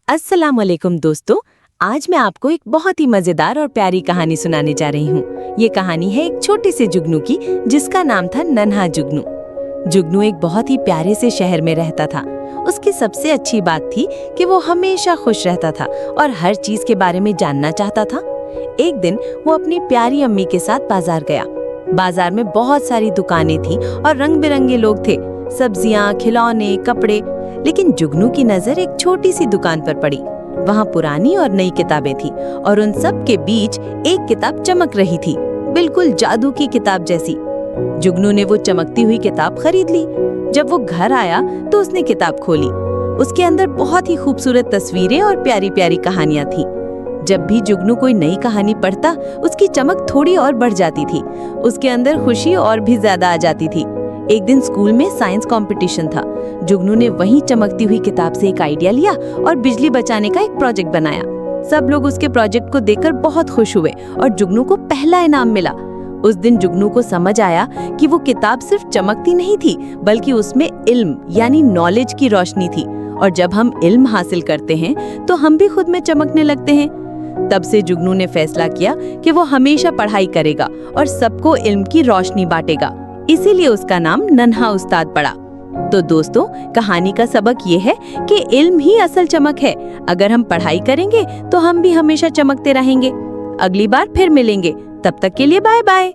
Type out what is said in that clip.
अस्सलाम वालेकुम दोस्तों। आज मैं आपको एक बहुत ही मजेदार और प्यारी कहानी सुनाने जा रही हूँ। ये कहानी है एक छोटे से जुगनू की, जिसका नाम था नन्हा जुगनू। जुगनू एक बहुत ही प्यारे से शहर में रहता था। उसकी सबसे अच्छी बात थी कि वो हमेशा खुश रहता था और हर चीज के बारे में जानना चाहता था। एक दिन वो अपनी प्यारी अम्मी के साथ बाजार गया। बाजार में बहुत सारी दुकानें थी और रंग बिरंगे लोग थे, सब्जियां, खिलौने, कपड़े। लेकिन जुगनू की नजर एक छोटी सी दुकान पर पड़ी। वहाँ पुरानी और नई किताबें थी और उन सब के बीच एक किताब चमक रही थी, बिल्कुल जादू की किताब जैसी। जुगनू ने वो चमकती हुई किताब खरीद ली। जब वो घर आया तो उसने किताब खोली। उसके अंदर बहुत ही खूबसूरत तस्वीरें और प्यारी प्यारी कहानियां थी। जब भी जुगनू कोई नई कहानी पढ़ता, उसकी चमक थोड़ी और बढ़ जाती थी। उसके अंदर खुशी और भी ज्यादा आ जाती थी। एक दिन स्कूल में साइंस कंपटीशन था। जुगनू ने वहीं चमकती हुई किताब से एक आइडिया लिया और बिजली बचाने का एक प्रोजेक्ट बनाया। सब लोग उसके प्रोजेक्ट को देखकर बहुत खुश हुए और जुगनू को पहला इनाम मिला। उस दिन जुगनू को समझ आया कि वो किताब सिर्फ चमकती नहीं थी, बल्कि उसमें इल्म यानी नॉलेज की रोशनी थी। और जब हम इल्म हासिल करते हैं तो हम भी खुद में चमकने लगते हैं। तब से जुगनू ने फैसला किया कि वो हमेशा पढ़ाई करेगा और सबको इल्म की रोशनी बांटेगा। इसीलिए उसका नाम नन्हा उस्ताद पड़ा। तो दोस्तों, कहानी का सबक ये है कि इल्म ही असल चमक है। अगर हम पढ़ाई करेंगे तो हम भी हमेशा चमकते रहेंगे। अगली बार फिर मिलेंगे, तब तक के लिए बाय बाय।